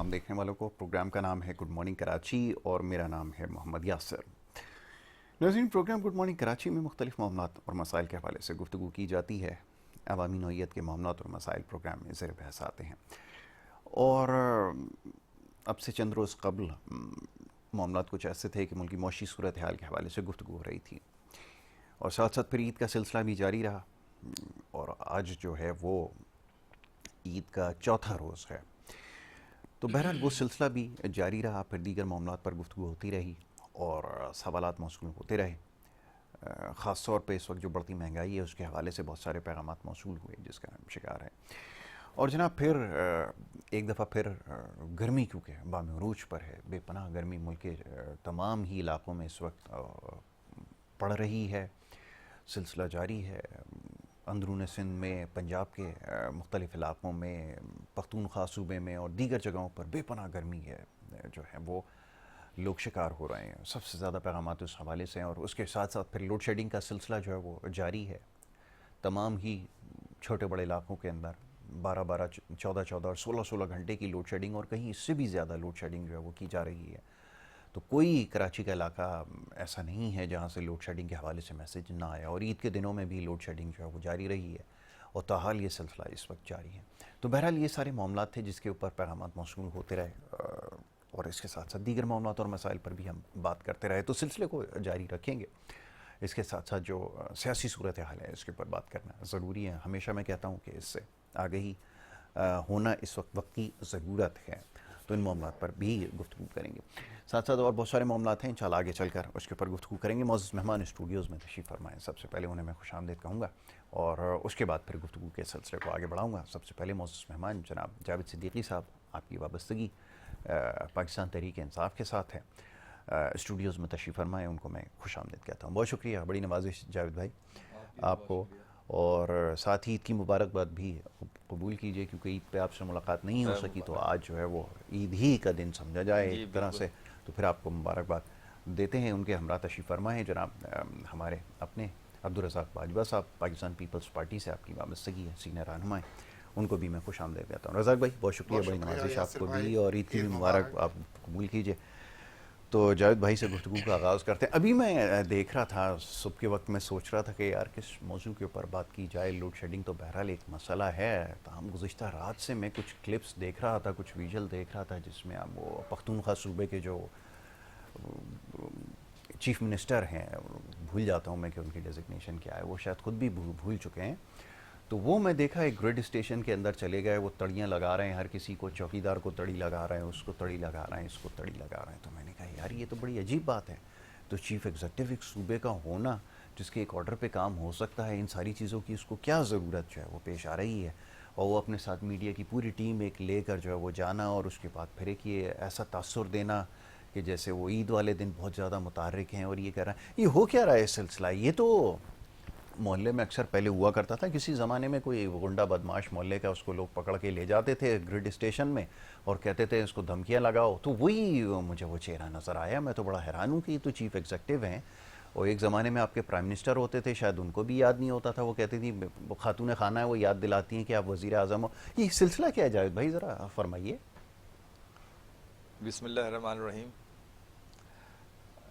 तमाम देखने वालों को। प्रोग्राम का नाम है गुड मॉर्निंग कराची और मेरा नाम है मोहम्मद यासिर। नाज़रीन, प्रोग्राम गुड मॉर्निंग कराची में मुख्तलिफ मामलात और मसाइल के हवाले से गुफ्तगू की जाती है। अवामी नौइयत के मामलात और मसाइल प्रोग्राम में ज़ेर बहस आते हैं और अब से चंद रोज़ कबल मामलात कुछ ऐसे थे कि मुल्क की मौशी सूरत हाल के हवाले से गुफ्तगू हो रही थी और साथ साथ फिर ईद का सिलसिला भी जारी रहा और आज जो है वो ईद का चौथा रोज़ है। तो बहरहाल वो सिलसिला भी जारी रहा, फिर दीगर मामलात पर गुफ्तगू होती रही और सवालात मौसूल होते रहे। ख़ास तौर पे इस वक्त जो बढ़ती महंगाई है उसके हवाले से बहुत सारे पैगामात मौसूल हुए जिसका हम शिकार हैं। और जनाब फिर एक दफ़ा फिर गर्मी क्योंकि बामरूज पर है, बेपनाह गर्मी मुल्क के तमाम ही इलाक़ों में इस वक्त पड़ रही है, सिलसिला जारी है। अंदरून सिंध में, पंजाब के मुख्तलिफ़ इलाक़ों में, पख्तूनख्वा सूबे में और दीगर जगहों पर बेपनाह गर्मी है जो है वो लोग शिकार हो रहे हैं। सबसे ज़्यादा पैगामात उस हवाले से हैं और उसके साथ साथ फिर लोड शेडिंग का सिलसिला जो है वो जारी है। तमाम ही छोटे बड़े इलाक़ों के अंदर 12-12, 14-14 और 16-16 घंटे की लोड शेडिंग और कहीं इससे भी ज़्यादा लोड शेडिंग जो है वो की जा रही है। तो कोई कराची का इलाका ऐसा नहीं है जहाँ से लोड शेडिंग के हवाले से मैसेज ना आया और ईद के दिनों में भी लोड शेडिंग जो है वो जारी रही है और ताहाल ये सिलसिला इस वक्त जारी है। तो बहरहाल ये सारे मामलात थे जिसके ऊपर पैगामात मौसूल होते रहे और इसके साथ साथ दीगर मामलात और मसाइल पर भी हम बात करते रहे, तो सिलसिले को जारी रखेंगे। इसके साथ साथ जो सियासी सूरत हाल है इसके ऊपर बात करना ज़रूरी है। हमेशा मैं कहता हूँ कि इससे आगे होना इस वक्त की ज़रूरत है, तो इन मामलात पर भी गुफ्तगू करेंगे। साथ साथ और बहुत सारे मामलात हैं, इंशाल्लाह आगे चलकर उसके ऊपर गुफ्तगू करेंगे। मौजूद मेहमान स्टूडियोज़ में तशरीफ़ फरमाएँ, सबसे पहले उन्हें मैं खुशामदीद कहूँगा और उसके बाद फिर गुफ्तगू के सिलसिले को आगे बढ़ाऊँगा। सबसे पहले मौजूद मेहमान जनाब जावेद सिद्दीकी साहब, आपकी वाबस्तगी पाकिस्तान तहरीक इंसाफ के साथ है, स्टूडियोज़ में तशरीफ़ फरमाएँ, उनको मैं खुशामदीद कहता हूँ। बहुत शुक्रिया, बड़ी नवाजिश जावेद भाई आपको, और साथ ही ईद की मुबारकबाद भी कबूल कीजिए क्योंकि ईद पे आपसे मुलाकात नहीं हो सकी, तो आज जो है वो ईद ही का दिन समझा जाए एक तरह से, तो फिर आपको मुबारकबाद देते हैं। उनके हमरा तशरीफ़ फरमा है जनाब हमारे अपने अब्दुल रज़ाक बाजवा साहब, पाकिस्तान पीपल्स पार्टी से आपकी वाबस्तगी है, सीनियर रहनुमा है, उनको भी मैं खुशामदीद कहता हूँ। रज़ाक भाई बहुत शुक्रिया, बड़ी नवाजिश आपको भी और ईद की भी मुबारक आप कबूल कीजिए। तो जावेद भाई से गुफ्तगू का आगाज़ करते हैं। अभी मैं देख रहा था, सुबह के वक्त मैं सोच रहा था कि यार किस मौजू के ऊपर बात की जाए। लोड शेडिंग तो बहरहाल एक मसला है, तमाम गुज़िश्ता रात से मैं कुछ क्लिप्स देख रहा था, कुछ विजुअल देख रहा था जिसमें आप वो पख्तूनख्वा सूबे के जो चीफ़ मिनिस्टर हैं, भूल जाता हूँ मैं कि उनकी डेजिग्नेशन क्या है, वो शायद ख़ुद भी भूल चुके हैं। तो वो मैं देखा एक ग्रिड स्टेशन के अंदर चले गए, वो तड़ियाँ लगा रहे हैं, हर किसी को, चौकीदार को तड़ी लगा रहे हैं, उसको तड़ी लगा रहे हैं, इसको तड़ी लगा रहे हैं। तो मैंने कहा यार ये तो बड़ी अजीब बात है। तो चीफ़ एग्जीक्यूटिव एक सूबे का होना जिसके एक ऑर्डर पे काम हो सकता है, इन सारी चीज़ों की उसको क्या ज़रूरत जो है वो पेश आ रही है, और वो अपने साथ मीडिया की पूरी टीम एक लेकर जो है वो जाना और उसके बाद फिर एक ये ऐसा तासुर देना कि जैसे वो ईद वाले दिन बहुत ज़्यादा मुतारिक हैं और ये कह रहा है। ये हो क्या रहा है सिलसिला? ये तो मोहल्ले में अक्सर पहले हुआ करता था, किसी ज़माने में कोई गुंडा बदमाश मोहल्ले का, उसको लोग पकड़ के ले जाते थे ग्रिड स्टेशन में और कहते थे इसको धमकियाँ लगाओ। तो वही मुझे वो चेहरा नज़र आया। मैं तो बड़ा हैरान हूँ कि ये तो चीफ़ एग्जीक्यूटिव हैं और एक ज़माने में आपके प्राइम मिनिस्टर होते थे, शायद उनको भी याद नहीं होता था। वो कहती थी, वो खातून खाना है, वो याद दिलाती हैं कि आप वज़ीर आज़म हो। ये सिलसिला क्या है जावेद भाई, ज़रा फरमाइए। बिस्मिल्लाहिर्रहमानिर्रहीम।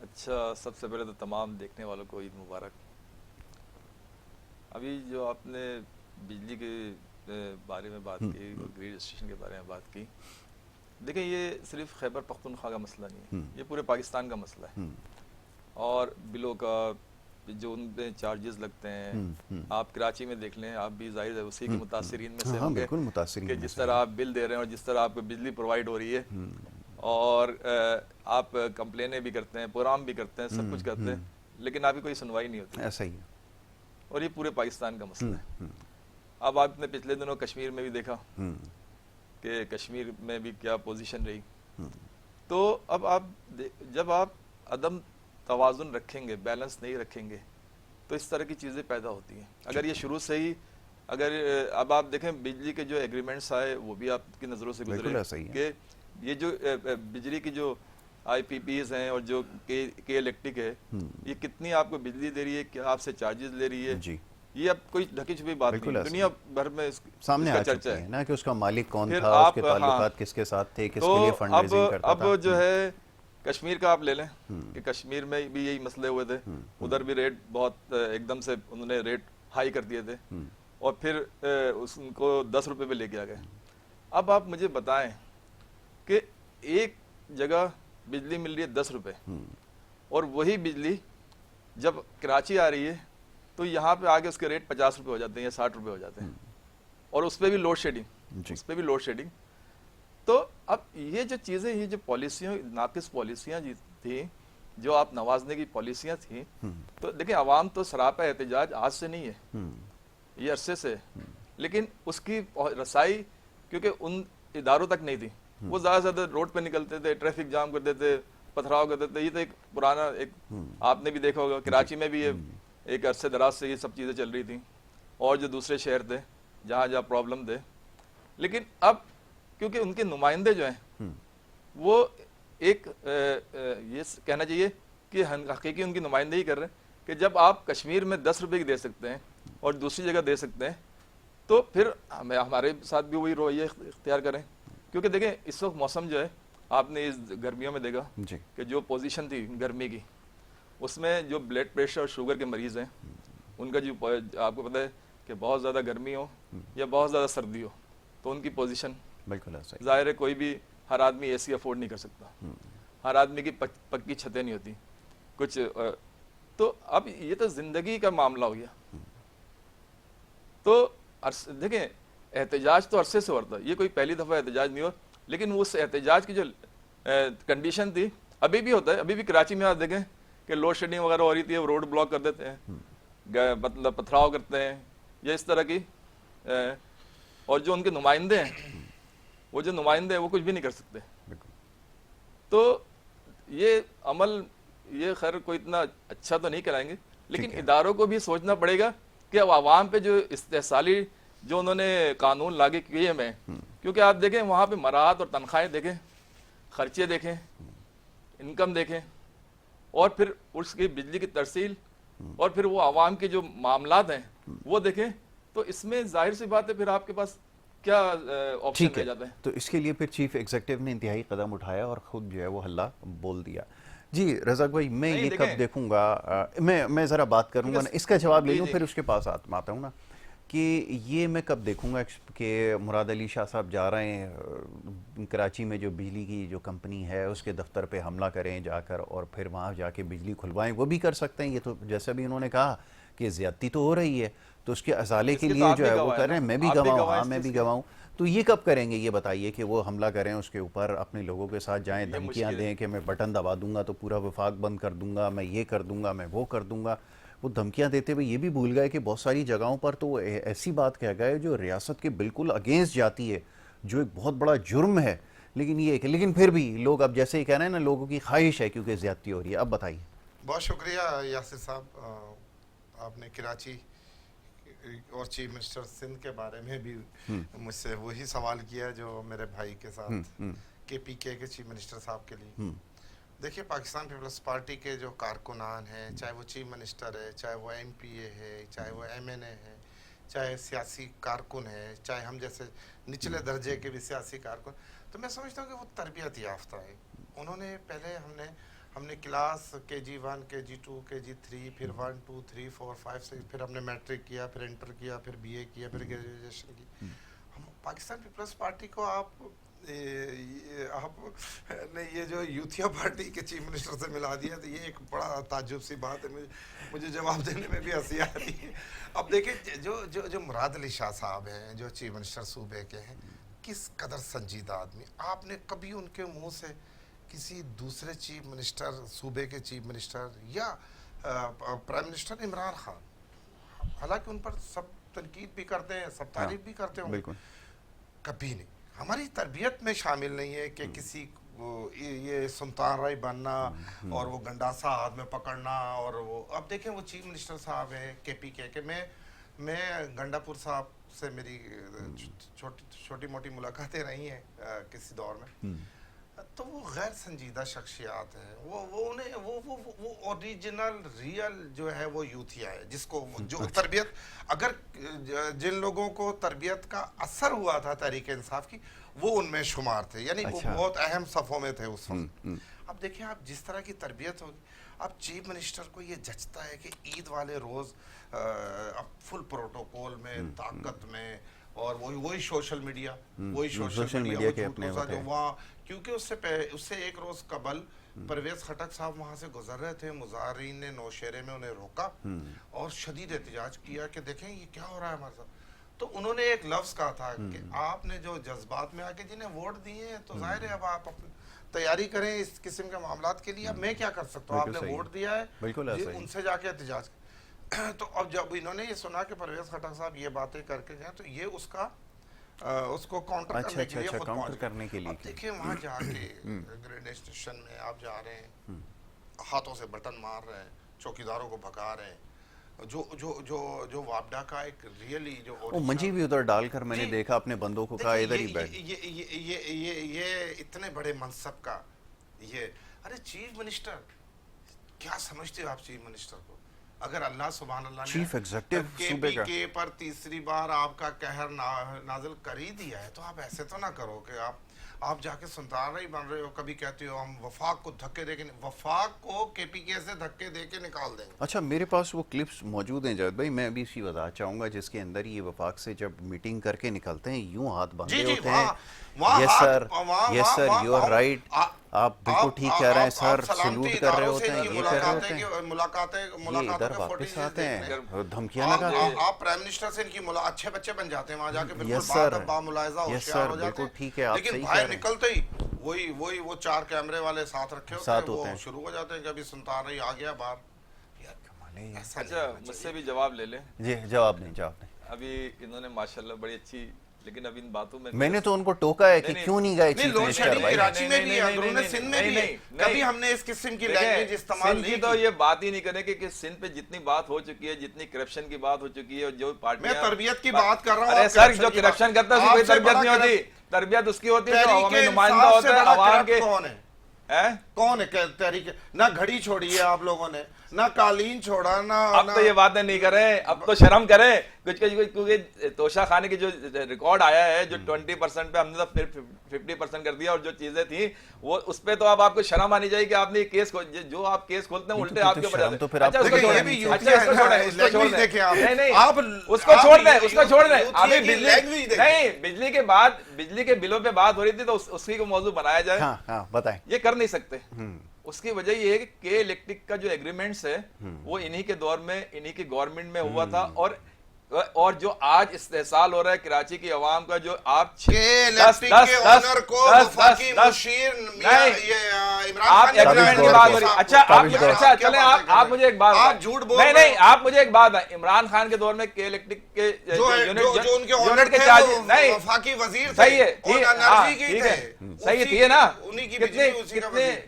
अच्छा, सबसे पहले तो तमाम देखने वालों को ईद मुबारक। अभी जो आपने बिजली के बारे में बात की और ग्रिड स्टेशन के बारे में बात की, देखें ये सिर्फ खैबर पख्तूनख्वा का मसला नहीं है, ये पूरे पाकिस्तान का मसला है। और बिलों का जो उन पे चार्जेस लगते हैं, आप कराची में देख लें, आप भी जाहिर है उसी के मुतासिरीन में से होंगे कि जिस तरह आप बिल दे रहे हैं और जिस तरह आपको बिजली प्रोवाइड हो रही है, और आप कंप्लेनें भी करते हैं, प्रोग्राम भी करते हैं, सब कुछ करते हैं, लेकिन आपकी कोई सुनवाई नहीं होती। ऐसा ही है और ये पूरे पाकिस्तान का मसला है। अब आपने पिछले दिनों कश्मीर में भी देखा कि कश्मीर में भी क्या पोजीशन रही। तो अब आप जब आप अदम तवाज़ुन रखेंगे, बैलेंस नहीं रखेंगे, तो इस तरह की चीज़ें पैदा होती हैं। अगर ये शुरू से ही, अगर अब आप देखें बिजली के जो एग्रीमेंट्स आए वो भी आपकी नज़रों से गुजरे कि ये जो बिजली की जो IPPs हैं और जो के इलेक्ट्रिक है, ये कितनी आपको बिजली दे रही है, क्या आपसे चार्जेस ले रही है जी। ये अब कोई ढकी छुपी बात बिल्कुल नहीं, ऐसा दुनिया भर में सामने इसका आ चर्चा चुकी है। है ना कि उसका मालिक कौन फिर था, आप उसके ताल्लुकात किसके साथ थे, तो किसके लिए फंड रेजिंग करता अब था। जो है कश्मीर का आप ले लें कि कश्मीर में भी यही मसले हुए थे, उधर भी रेट बहुत एकदम से उन्होंने रेट हाई कर दिए थे और फिर उसको 10 रुपए पे लेके आ गए। अब आप मुझे बताएं कि एक जगह बिजली मिल रही है 10 रुपए और वही बिजली जब कराची आ रही है तो यहाँ पे आके उसके रेट 50 रुपए हो जाते हैं या 60 रुपए हो जाते हैं और उस पर भी लोड शेडिंग, उस पर भी लोड शेडिंग। तो अब ये जो चीज़ें, ये जो पॉलिसियाँ, नाकिस पॉलिसियाँ थी, जो आप नवाजने की पॉलिसियाँ थी, तो देखिए आवाम तो सरापा एहतजाज आज से नहीं है, ये अरसे से, लेकिन उसकी रसाई क्योंकि उन इदारों तक नहीं थी। वो ज़्यादा से ज़्यादा रोड पे निकलते थे, ट्रैफिक जाम कर देते, पथराव कर देते। ये तो एक पुराना एक आपने भी देखा होगा, कराची में भी ये एक अरसे दराज से ये सब चीज़ें चल रही थी और जो दूसरे शहर थे जहाँ जहाँ प्रॉब्लम थे। लेकिन अब क्योंकि उनके नुमाइंदे जो हैं वो एक ये कहना चाहिए कि हकीकी उनकी नुमाइंदे ही कर रहे हैं कि जब आप कश्मीर में 10 रुपए की दे सकते हैं और दूसरी जगह दे सकते हैं तो फिर हमारे साथ भी वही रवैया इख्तियार करें। क्योंकि देखें इस वक्त मौसम जो है, आपने इस गर्मियों में देखा कि जो पोजीशन थी गर्मी की, उसमें जो ब्लड प्रेशर और शुगर के मरीज़ हैं उनका जो आपको पता है कि बहुत ज़्यादा गर्मी हो या बहुत ज़्यादा सर्दी हो तो उनकी पोजीशन बिल्कुल ऐसा ही। ज़ाहिर है कोई भी, हर आदमी एसी अफोर्ड नहीं कर सकता, हर आदमी की पक्की छतें नहीं होती कुछ। तो अब ये तो ज़िंदगी का मामला हो गया। तो देखें एहतजाज तो अरसे से होता है, ये कोई पहली दफ़ा एहतजाज नहीं हुआ, लेकिन उस एहतजाज की जो कंडीशन थी अभी भी होता है। अभी भी कराची में आप देखें कि लोड शेडिंग वगैरह हो रही थी, रोड ब्लॉक कर देते हैं, मतलब पथराव करते हैं या इस तरह की। और जो उनके नुमाइंदे हैं, वो जो नुमाइंदे हैं वो कुछ भी नहीं कर सकते। तो ये अमल, ये खैर कोई इतना अच्छा तो नहीं कराएंगे, लेकिन इदारों को भी सोचना पड़ेगा कि अब आवाम पे जो इस्तेहसाली जो उन्होंने कानून लागू किए हैं, क्योंकि आप देखें वहाँ पे मराहत और तनख्वाहें देखें, खर्चे देखें, इनकम देखें और फिर उसकी बिजली की तरसील और फिर वो आवाम के जो मामलात हैं वो देखें, तो इसमें जाहिर सी बात है फिर आपके पास क्या ऑप्शन रह जाता है। तो इसके लिए फिर चीफ एग्जीक्यूटिव ने इंतहाई कदम उठाया और ख़ुद जो है वो हल्ला बोल दिया। जी रज़ाक भाई, मैं ये कब देखूंगा, मैं ज़रा बात करूंगा ना, इसका जवाब ले लूँ फिर उसके पास आता हूँ ना, कि ये मैं कब देखूंगा कि मुराद अली शाह साहब जा रहे हैं कराची में जो बिजली की जो कंपनी है उसके दफ्तर पे हमला करें जाकर और फिर वहाँ जाके बिजली खुलवाएं। वो भी कर सकते हैं, ये तो जैसा भी उन्होंने कहा कि ज़्यादती तो हो रही है तो उसके अजाले के लिए जो है वो कर रहे हैं। मैं भी गवाऊँ, हाँ मैं भी गवाऊँ। तो ये कब करेंगे ये बताइए कि वो हमला करें उसके ऊपर, अपने लोगों के साथ जाएं, धमकियाँ दें कि मैं बटन दबा दूंगा तो पूरा वफाक बंद कर दूंगा, मैं ये कर दूंगा, मैं वो कर दूंगा। वो धमकियां देते हुए ये भी भूल गए कि बहुत सारी जगहों पर तो ऐसी बात कह गए जो रियासत के बिल्कुल अगेंस्ट जाती है, जो एक बहुत बड़ा जुर्म है। लेकिन ये लेकिन फिर भी लोग अब जैसे ही कह रहे हैं ना, लोगों की ख्वाहिश है क्योंकि ज्यादती हो रही है। अब बताइए। बहुत शुक्रिया यासिर साहब, आपने कराची और चीफ मिनिस्टर सिंध के बारे में भी मुझसे वही सवाल किया जो मेरे भाई के साथ KPK के चीफ मिनिस्टर साहब के लिए। देखिए पाकिस्तान पीपल्स पार्टी के जो कारकुनान हैं, चाहे वो चीफ मिनिस्टर है, चाहे वो MPA है, चाहे वो MNA है, चाहे सियासी कारकुन है, चाहे हम जैसे निचले दर्जे के भी सियासी कारकुन, तो मैं समझता हूँ कि वो तरबियत याफ्ता है। उन्होंने पहले हमने क्लास KG1, KG2, KG3, फिर 1, 2, 3, 4, 5, 6, फिर हमने मैट्रिक किया, फिर इंटर किया, फिर BA किया, फिर ग्रेजुएशन की। हम पाकिस्तान पीपल्स पार्टी को आपने ये जो यूथिया पार्टी के चीफ मिनिस्टर से मिला दिया, तो ये एक बड़ा ताज्जुब सी बात है। मुझे जवाब देने में भी हंसी आ रही है। अब देखिए जो मुराद अली शाह साहब हैं, जो चीफ मिनिस्टर सूबे के हैं, किस कदर संजीदा आदमी। आपने कभी उनके मुंह से किसी दूसरे चीफ मिनिस्टर, सूबे के चीफ मिनिस्टर या प्राइम मिनिस्टर इमरान खान, हालांकि उन पर सब तनकीद भी करते हैं, सब तारीफ भी करते होंगे, कभी नहीं, हमारी तरबियत में शामिल नहीं है कि किसी ये सुल्तान राय बनना और वो गंडासा हाथ में पकड़ना। और वो अब देखें वो चीफ मिनिस्टर साहब हैं KPK के। मैं गंडापुर साहब से मेरी छोटी मोटी मुलाकातें रही हैं किसी दौर में। तो वो गैर संजीदा शख्सियात हैं, वो उन्हें वो ओरिजिनल रियल जो है वो यूथिया है, जिसको जो तरबियत, अगर जिन लोगों को तरबियत का असर हुआ था तहरीक इंसाफ की, वो उनमें शुमार थे, यानी वो बहुत अहम सफ़ों में थे उस वक्त। अब देखिए आप जिस तरह की तरबियत होगी, अब चीफ मिनिस्टर को ये जचता है कि ईद वाले रोज़ अब फुल प्रोटोकॉल में, ताकत में, और वही सोशल मीडिया के अपने जो वहाँ, क्योंकि उससे एक रोज़ कबल परवेज़ खटक साहब वहाँ से गुजर रहे थे, मुजाहिरीन ने नौशेरे में उन्हें रोका और शदीद एहतजाज किया कि देखें ये क्या हो रहा है हमारे साथ। तो उन्होंने एक लफ्ज़ कहा था कि आपने जो जज्बात में आके जिन्हें वोट दिए हैं, तो जाहिर है अब आप अपनी तैयारी करें इस किस्म के मामलात के लिए। अब मैं क्या कर सकता हूँ, आपने वोट दिया है, उनसे जाके एहतजाज। तो अब जब इन्होंने ये सुना कि परवेज़ खटक साहब ये बातें करके गए, तो ये उसको काउंटर करने के लिए काउंटर करने के लिए देखिए वहाँ जाके रेलवे स्टेशन में आप जा रहे हैं, हाथों से बटन मार रहे हैं, चौकीदारों को भगा रहे हैं, जो वापडा का एक रियली जो मंजी भी उधर डालकर मैंने देखा, अपने बंदों को कहा इधर ही बैठ। ये इतने बड़े मनसब का ये, अरे चीफ मिनिस्टर, क्या समझते हो आप चीफ मिनिस्टर को? अगर अल्लाह सुभान अल्लाह ने चीफ एग्जीक्यूटिव सूबे का के पर तीसरी बार आपका कहर नाजिल कर ही दिया है, तो आप ऐसे तो ना करो कि आप जाके सुल्तान ही बन रहे हो। कभी कहते हो हम वफाक को धक्के देके, वफाक को केपीके से धक्के देके निकाल देंगे। अच्छा, मेरे पास वो क्लिप्स मौजूद हैं जावेद भाई, मैं अभी इसी बताना चाहूँगा, जिसके अंदर ये वफाक से जब मीटिंग करके निकलते हैं यूं हाथ बांधे होते हैं। Yes sir, you are right, आप बिल्कुल ठीक कह रहे हैं सर, सैल्यूट कर रहे होते हैं, ये कर रहे होते हैं, मुलाकातें इधर वापस आते हैं, धमकियां लगाते हैं। आप प्राइम मिनिस्टर से इनकी अच्छे बच्चे बन जाते हैं वहाँ जाके, बिल्कुल बामुलायजा होशियार हो जाते हैं। ठीक है, आप लेकिन बाहर निकलते ही वो 4 कैमरे वाले साथ रखे होते हैं, वो शुरू हो जाते हैं कि अभी सुल्तान ही आ गया बाहर। अच्छा, मुझसे भी जवाब ले लें। जी, जवाब नहीं। अभी इन्होंने माशाल्लाह बड़ी अच्छी, लेकिन अब इन बातों में मैंने तो उनको टोका है कि क्यों नहीं गए चीफ मिनिस्टर भाई। कराची में भी, अंदरूनी सिंध में भी कभी हमने इस किस्म की लैंग्वेज इस्तेमाल नहीं की। तो ये बात ही नहीं करेंगे कि सिंध पे जितनी बात हो चुकी है, जितनी करप्शन की बात हो चुकी है, जो पार्टी, मैं तरबियत की बात कर रहा हूँ। अरे सर, जो करप्शन करता है उसकी कोई तरबियत नहीं होती, तरबियत उसकी होती है जो हमें नुमाइंदा होता है आवाम के। कौन है तहरीक? ना घड़ी छोड़ी है आप लोगों ने, ना कालीन छोड़ा, ना अब तो ये बातें नहीं करें, अब तो शर्म करें कुछ, क्योंकि तोशा खाने की जो रिकॉर्ड आया है, जो 20% पे हमने तो फिर 50% कर दिया, और जो चीजें थी वो उस पे तो अब आपको शर्म आनी चाहिए कि आपने केस जो आप केस खोलते हैं उल्टे आपके ऊपर जाते हैं। अच्छा, उसको छोड़ दें, उसको छोड़ दें। अभी बिजली के बाद बिजली के बिलों पे बात हो रही थी, तो उसी को मौजूद बनाया जाए, बताएं। ये कर नहीं सकते। उसकी वजह ये है कि के इलेक्ट्रिक का जो एग्रीमेंट्स है वो इन्हीं के दौर में, इन्हीं की गवर्नमेंट में हुआ था, और जो आज इस्तेहसाल हो रहा है कराची की आवाम का, जो आप एग्रीमेंट की बात हो रही है। अच्छा चले, आप मुझे एक बात, नहीं आप मुझे एक बात है, इमरान खान के दौर में के इलेक्ट्रिक के यूनिट के चार्ज नहीं, सही है, सही थी ना,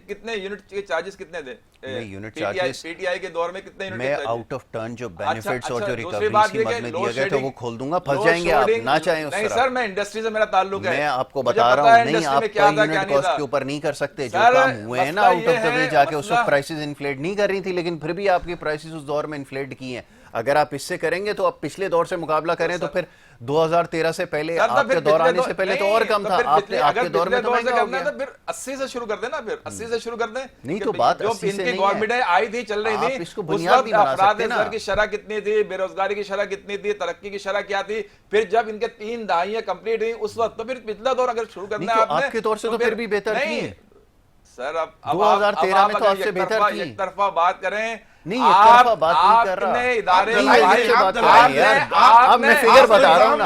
कितने यूनिट के चार्जेस कितने थे? यूनिट चार्जेस पीटीआई के दौर में कितने यूनिट? मैं आउट ऑफ टर्न जो बेनिफिट्स और जो रिकवरी स्कीम में दिया गया था वो खोल दूंगा, फंस जाएंगे आप, ना चाहें उस तरह। नहीं सर, मैं इंडस्ट्री से मेरा ताल्लुक है, मैं आपको बता रहा हूँ, नहीं आप यूनिट कॉस्ट के ऊपर नहीं कर सकते। जो काम हुए हैं ना आउट ऑफ द वे, जाके उस वक्त प्राइसेस इन्फ्लेट नहीं कर रही थी, लेकिन फिर भी आपकी प्राइसेस उस दौर में इन्फ्लेट की हैं। अगर आप इससे करेंगे तो आप पिछले दौर से मुकाबला करें, तो फिर 2013 से पहले, आपके दौर आने से पहले तो और कम था, आपके दौर में तो महंगा हो गया। फिर 80 से शुरू कर देना, फिर 80 से शुरू कर दें। नहीं तो बात 80 से नहीं है, गवर्नमेंट आई थी, चल रही थी, इसको बुनियाद नहीं बना सकते ना। की शरह कितनी थी, बेरोजगारी की शरह कितनी थी, तरक्की की शरह क्या थी, फिर जब इनके 3 दहाइयां कंप्लीट हुई उस वक्त, तो फिर पिछला दौर अगर शुरू करना है आपके दौर से तो फिर भी बेहतर थी सर। अब 2013 में तो आपसे बेहतर थी। एक तरफा बात करें, नहीं एक तरफा बात नहीं कर रहा, आपने इदारे मैं फिगर बता रहा हूं ना,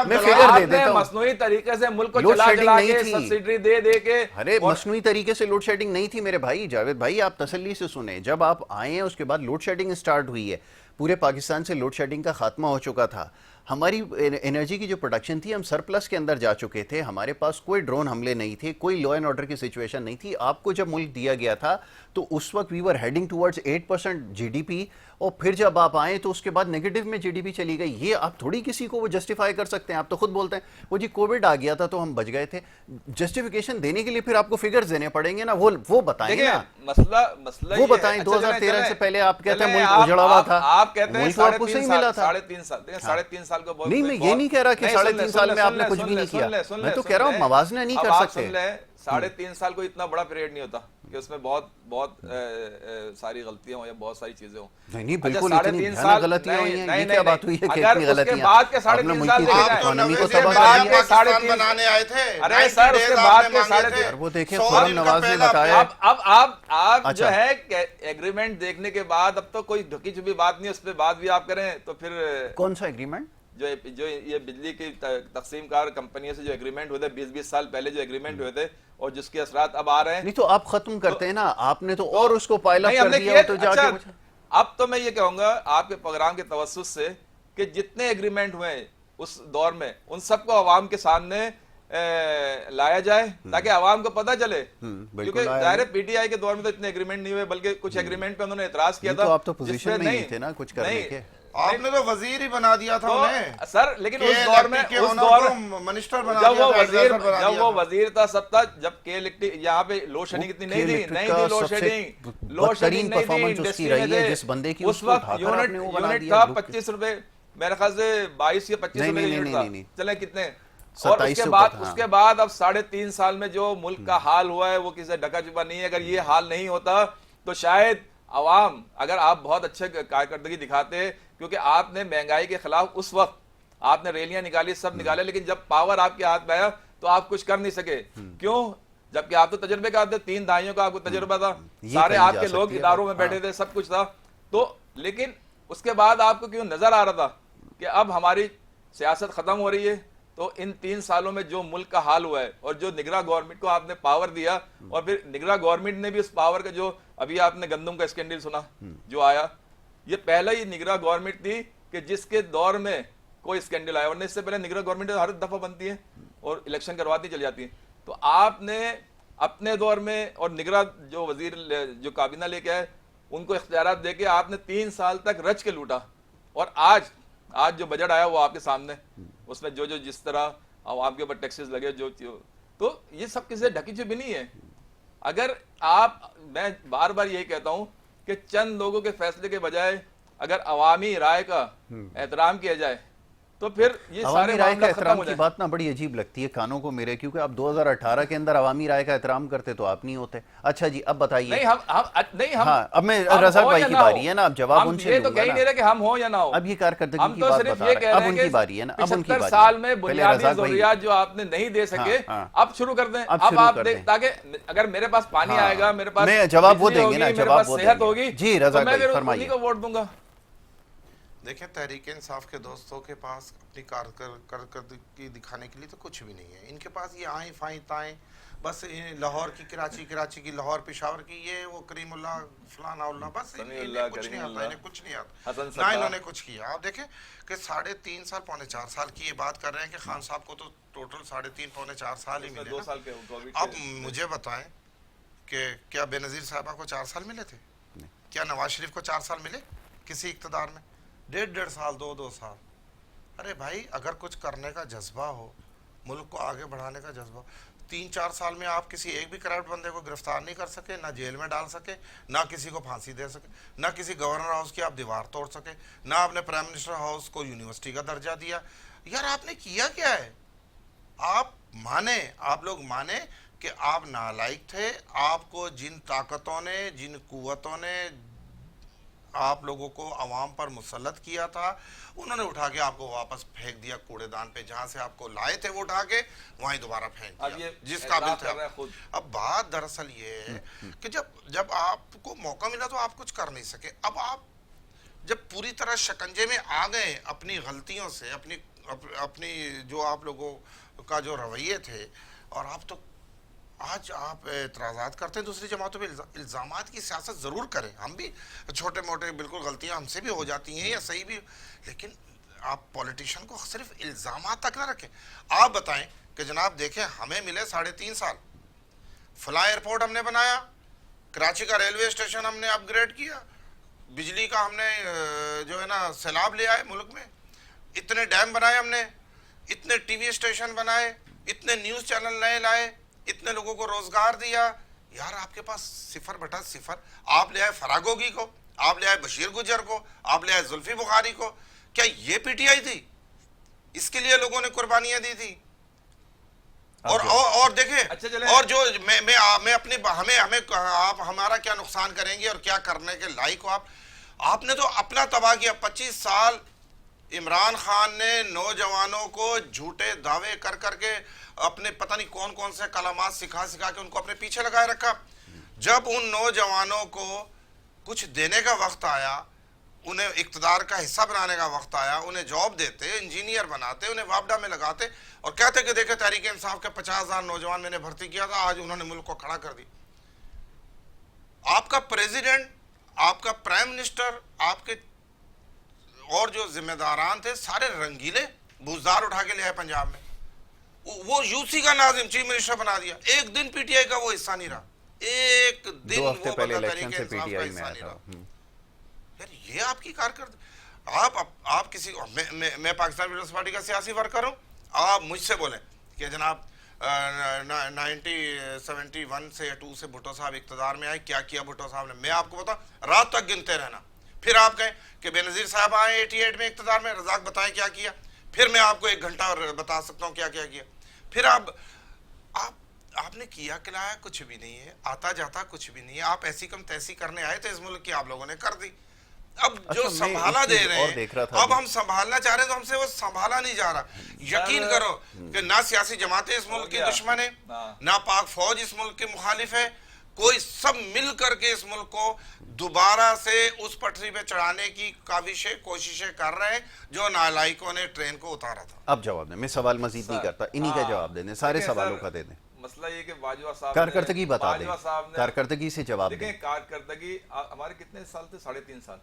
मैं फिगर दे देता हूं। मसनूई तरीके से मुल्क को चला के सब्सिडी दे के, अरे मसनूई तरीके से लोड शेडिंग नहीं थी मेरे भाई जावेद भाई, आप तसल्ली से सुने। जब आप आए हैं उसके बाद लोड शेडिंग स्टार्ट हुई है, पूरे पाकिस्तान से लोड शेडिंग का खात्मा हो चुका था। हमारी एनर्जी की जो प्रोडक्शन थी, हम सरप्लस के अंदर जा चुके थे, हमारे पास कोई ड्रोन हमले नहीं थे, कोई लॉ एंड ऑर्डर की सिचुएशन नहीं थी। आपको जब मुल्क दिया गया था तो उस वक्त we were heading towards 8% GDP, और फिर जब आप आए तो उसके बाद नेगेटिव में जीडीपी चली गई। ये आप थोड़ी किसी को वो जस्टिफाई कर सकते हैं। आप तो खुद बोलते हैं वो जी कोविड आ गया था तो हम बच गए थे। जस्टिफिकेशन देने के लिए फिर आपको फिगर्स देने पड़ेंगे ना, वो बताएं देखिए, ना, मसला वो ये है। बताएं। अच्छा, 2013 से पहले आप कहते हैं चलें, मुल्क उजड़ा हुआ था, आप कहते हैं मुल्क तो आपको सही मिला था। 3.5 साल, देखिए 3.5 साल को नहीं, मैं ये नहीं कह रहा कि 3.5 साल में आपने कुछ भी नहीं किया। मैं तो कह रहा हूँ मवाजना नहीं कर सकते। 3.5 साल को इतना बड़ा पीरियड नहीं होता कि उसमें बहुत सारी गलतियां हो या बहुत सारी चीजें हो। नहीं बिल्कुल, इतनी भयानक गलतियां हुई हैं। ये क्या बात हुई है कि इतनी गलतियां? उसके बाद के 3.5 साल इकोनॉमी को तबाह कर दिया। पाकिस्तान बनाने आए थे। अरे सर, उसके बाद के 3.5 वो देखिए खुर्रम नवाज ने बताया। अब आप अच्छा। जो है एग्रीमेंट देखने के बाद अब तो कोई ढुकी छुपी बात नहीं, उस पर बात भी आप करें तो फिर कौन सा एग्रीमेंट? जो ये बिजली की तकसीम कार कंपनियों से जो एग्रीमेंट हुए थे 20-20 साल पहले, जो एग्रीमेंट हुए थे और जिसके असरात अब आ रहे हैं। नहीं तो आप खत्म करते हैं ना, आपने तो और उसको पाइल अप नहीं, कर हमने दिया। किया। तो जाके अच्छा, अब तो मैं ये कहूंगा आपके प्रोग्राम के तवज्जुह से कि जितने एग्रीमेंट हुए उस दौर में उन सबको अवाम के सामने लाया जाए ताकि अवाम को पता चले। क्योंकि जाहिर पीटीआई के दौर में तो इतने एग्रीमेंट नहीं हुए, बल्कि कुछ एग्रीमेंट पे उन्होंने एतराज किया था। तो आप तो पोजीशन में नहीं थे ना कुछ करने के। आपने तो वजीर ही बना दिया था उन्हें सर, लेकिन उस दौर में मिनिस्टर बना जब दिया वो था, वजीर एडवाइजर बना जब दिया वो था। वजीर था सब था, जब के इलेक्ट्रिक यहाँ पे लोड शेडिंग इतनी नहीं थी लोड शेडिंग नहीं थी उसकी रही है जिस बंदे की, उस वक्त यूनिट था 25 रुपए, मेरे ख्याल से 22 या 25 रुपए यूनिट था। चले कितने, और उसके बाद अब 3.5 साल में जो मुल्क का हाल हुआ है वो किसी ढका छुपा नहीं है। अगर ये हाल नहीं होता तो शायद अवाम, अगर आप बहुत अच्छे कारकर्दगी दिखाते, क्योंकि आपने महंगाई के खिलाफ उस वक्त आपने रैलियां निकाली, सब निकाले, लेकिन जब पावर आपके हाथ में आया तो आप कुछ कर नहीं सके। क्यों? जबकि आप तो तजर्बे का थे, 3 दहाइयों का आपको तजर्बा था, सारे आपके लोग इदारों में बैठे थे, सब कुछ था। तो लेकिन उसके बाद आपको क्यों नजर आ रहा था कि अब हमारी सियासत खत्म हो रही है? तो इन 3 सालों में जो मुल्क का हाल हुआ है और जो निगरान गवर्नमेंट को आपने पावर दिया, और फिर निगरान गवर्नमेंट ने भी उस पावर का, जो अभी आपने गंदम का स्कैंडल सुना जो आया, ये पहला ही निगरान गवर्नमेंट थी कि जिसके दौर में कोई स्कैंडल आया, वरना इससे पहले निगरान गवर्नमेंट हर दफा बनती है और इलेक्शन करवाती चली जाती है। तो आपने अपने दौर में, और निगरान जो वजीर जो काबीना लेके आए उनको इख्तियारात देके आपने 3 साल तक रच के लूटा, और आज जो बजट आया वो आपके सामने, उसमें जो जिस तरह आवाम के ऊपर टैक्सेस लगे, तो ये सब किसी ढकी छुपी नहीं है। अगर मैं बार बार यही कहता हूं कि चंद लोगों के फैसले के बजाय अगर अवामी राय का एहतराम किया जाए तो फिर ये सारे राय का खत्म एहतराम हो की जाए। बात ना बड़ी अजीब लगती है कानों को मेरे, क्योंकि आप 2018 के अंदर अवामी राय का एहतराम करते तो आप नहीं होते। अच्छा जी, अब बताइए। नहीं, हम हाँ, अब मैं रज़ाक भाई की बारी है ना, अब जवाब उनसे ये तो कहीं नहीं रहे कि हम हो या ना हो। अब ये कारकर्दगी हम की तो बात सिर्फ बता ये रहे कह हैं। रहे अब हैं उनकी कि बारी है ना, अब उनकी 75 बारी साल है। में पहले बुनियादी रज़ाक भाई, जरूरियात जो आपने नहीं दे सके, हाँ। अब शुरू कर दें। अब अब शुरू आप कर दें। ताकि अगर मेरे पास पानी हाँ। आएगा, मेरे पास मैं जवाब वो बिजली देंगे ना, होगी, मेरे जवाब पास वो सेहत देंगे। होगी, जी, रज़ाक तो मैं भाई, फिर फरमाइए। उन्हीं को वोट दूंगा। देखिए, तहरीक इंसाफ के दोस्तों के पास अपनी कारकर्दगी दिखाने के लिए तो कुछ भी नहीं है। इनके पास ये आए फाई ताएं, बस लाहौर की कराची की लाहौर, पेशावर की ये वो करीमुल्लाह फलाना उल्ला, बस इन्हें कुछ नहीं आता, इन्हें कुछ नहीं आता, ना इन्होंने कुछ किया। आप देखें कि 3.5 साल, 4.5 साल की ये बात कर रहे हैं कि खान साहब को तो टोटल 3.5-4 साल ही मिले। 2 साल के अब मुझे बताएं कि क्या बेनज़ीर साहबा को 4 साल मिले थे? क्या नवाज शरीफ को 4 साल मिले किसी इक़्तिदार में? 1.5 साल, 2 साल। अरे भाई, अगर कुछ करने का जज्बा हो, मुल्क को आगे बढ़ाने का जज्बा, 3-4 साल में आप किसी एक भी करप्ट बंदे को गिरफ्तार नहीं कर सके, ना जेल में डाल सके, ना किसी को फांसी दे सके, ना किसी गवर्नर हाउस की आप दीवार तोड़ सके, ना आपने प्राइम मिनिस्टर हाउस को यूनिवर्सिटी का दर्जा दिया। यार, आपने किया क्या है? आप लोग माने कि आप नालायक थे। आपको जिन ताकतों ने, जिन कुव्वतों ने आप लोगों को अवाम पर मुसल्लत किया था, उन्होंने उठा के आपको वापस फेंक दिया कूड़ेदान पे। जहां से आपको लाए थे वो उठा के वहीं दोबारा फेंक दिया जिस काबिल थे आप। अब बात दरअसल ये है कि जब आपको मौका मिला तो आप कुछ कर नहीं सके। अब आप जब पूरी तरह शिकंजे में आ गए अपनी गलतियों से, अपनी जो आप लोगों का जो रवैये थे, और आप तो आज आप एतराज़ात करते हैं दूसरी जमातों पे। इल्ज़ामात की सियासत ज़रूर करें, हम भी छोटे मोटे बिल्कुल गलतियां हमसे भी हो जाती हैं या सही भी, लेकिन आप पॉलिटिशियन को सिर्फ इल्जामात तक ना रखें। आप बताएं कि जनाब देखें हमें मिले 3.5 साल, फला एयरपोर्ट हमने बनाया, कराची का रेलवे स्टेशन हमने अपग्रेड किया, बिजली का हमने जो है ना सैलाब ले आए मुल्क में, इतने डैम बनाए हमने, इतने टीवी स्टेशन बनाए, इतने न्यूज़ चैनल नए लाए, इतने लोगों को रोजगार दिया। यार आपके पास 0/0। आप ले आए फरागोगी को, आप ले आए बशीर गुजर को, आप ले आए जुल्फी बुखारी को। क्या ये पीटीआई थी? इसके लिए लोगों ने कुर्बानियां दी थी। और देखें, अच्छा और जो मैं अपने हमें आप हमारा क्या नुकसान करेंगे और क्या करने के लायक हो आपने तो अपना तबाह किया। 25 साल इमरान खान ने नौजवानों को झूठे दावे कर करके अपने पता नहीं कौन कौन से कलामात सिखा के उनको अपने पीछे लगाए रखा। जब उन नौजवानों को कुछ देने का वक्त आया, उन्हें इक्तदार का हिस्सा बनाने का वक्त आया, उन्हें जॉब देते, इंजीनियर बनाते, उन्हें वापडा में लगाते और कहते कि देखे तहरीक इंसाफ के 50,000 नौजवान मैंने भर्ती किया था, आज उन्होंने मुल्क को खड़ा कर दिया। आपका प्रेसिडेंट, आपका प्राइम मिनिस्टर, आपके और जो जिम्मेदारान थे सारे रंगीले बुजदार उठा के ले आए पंजाब में। वो यूसी का नाजिम चीफ मिनिस्टर बना दिया। एक दिन पीटीआई का वो हिस्सा नहीं रहा, एक दिन 2 हफ्ते वो पहले बंदा इलेक्शन तहरीक से इंसाफ का पीटीआई में हिस्सा आया नहीं था। रहा। यार ये आपकी कारकर्दगी। आप किसी मैं पाकिस्तान पीपल्स पार्टी का सियासी वर्कर हूँ। आप मुझसे बोलें कि जनाब 1971 से या 2 से भुट्टो साहब इक़्तिदार में आए, क्या किया भुट्टो साहब ने, मैं आपको बताऊं, रात तक गिनते रहना। फिर आप कहें कि बेनज़ीर साहब आए 88 में इक़्तिदार में, रज़ाक बताएं क्या किया, फिर मैं आपको 1 घंटा और बता सकता हूँ क्या क्या किया। फिर आपने किया खिलाया कुछ भी नहीं है, आता जाता कुछ भी नहीं है। आप ऐसी कम तैसी करने आए थे इस मुल्क की, आप लोगों ने कर दी। अब जो संभाला दे रहे हैं, अब हम संभालना चाह रहे हैं तो हमसे वो संभाला नहीं जा रहा। यकीन करो कि ना सियासी जमातें इस मुल्क की दुश्मन है, ना पाक फौज इस मुल्क के मुखालिफ है, कोई सब मिल करके इस मुल्क को दोबारा से उस पटरी पे चढ़ाने की काविशें कोशिशें कर रहे हैं जो नालायकों ने ट्रेन को उतारा था। अब जवाब दें, मैं सवाल मजीद नहीं करता, इन्हीं का जवाब दे दें, सारे सवालों का दे दें। मसला ये कि बाजवा साहब कारकर्दगी बता दें, कारकर्दगी से जवाब दें। देखें कारकर्दगी हमारे कितने साल थे? 3.5 साल।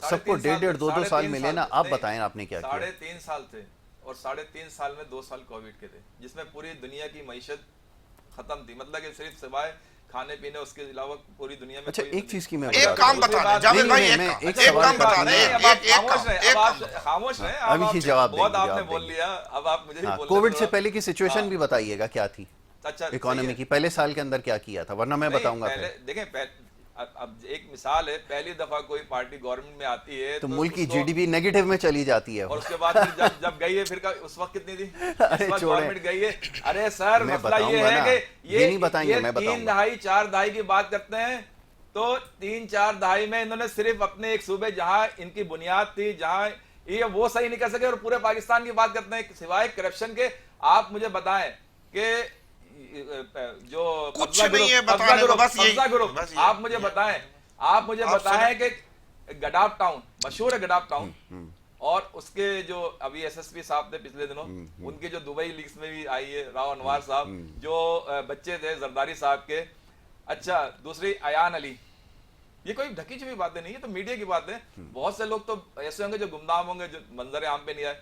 सबको 1.5 2 साल मिले ना। आप बताएं आपने क्या किया? 3.5 साल थे और 3.5 साल में 2 साल कोविड के थे, जिसमें पूरी दुनिया की मईशत खत्म थी। मतलब कि सिर्फ सिवाय खाने पीने उसके अलावा पूरी दुनिया में। अच्छा एक चीज की मैं एक काम बता दें जावेद भाई, एक काम बता दें। खामोश है अभी जवाब बहुत आपने बोल लिया, अब आप मुझे ही बोल। कोविड से पहले की सिचुएशन भी बताइएगा क्या थी? अच्छा, इकोनॉमी की पहले साल के अंदर क्या किया था, वरना मैं बताऊंगा। देखें अब एक मिसाल है, पहली दफा कोई पार्टी गवर्नमेंट में आती है तो मुल्क की जीडीपी नेगेटिव में चली जाती है और उसके बाद जब गई है फिर उस वक्त कितनी थी? अरे गवर्नमेंट गई है। अरे सर मसला ये है कि ये नहीं बताएंगे, मैं 3 दहाई 4 दहाई की बात करते हैं तो 3-4 दहाई में इन्होंने सिर्फ अपने एक सूबे जहां इनकी बुनियाद थी, जहां ये वो सही नहीं कर सके, और पूरे पाकिस्तान की बात करते हैं सिवाय करप्शन के। आप मुझे बताएं कि जो कुछ नहीं है बताने को, बस यही। आप मुझे बताएं कि गडाफ टाउन मशहूर है, गडाफ टाउन, और उसके जो अभी एसएसपी साहब थे पिछले दिनों, उनके जो दुबई लीग्स में भी आई है, राव अनवार साहब, जो बच्चे थे जरदारी साहब के। अच्छा, दूसरी अयान अली, ये कोई ढकी छुपी बातें नहीं है, तो मीडिया की बात है। बहुत से लोग तो ऐसे होंगे जो गुमनाम होंगे, जो मंजर आम पे नहीं आए।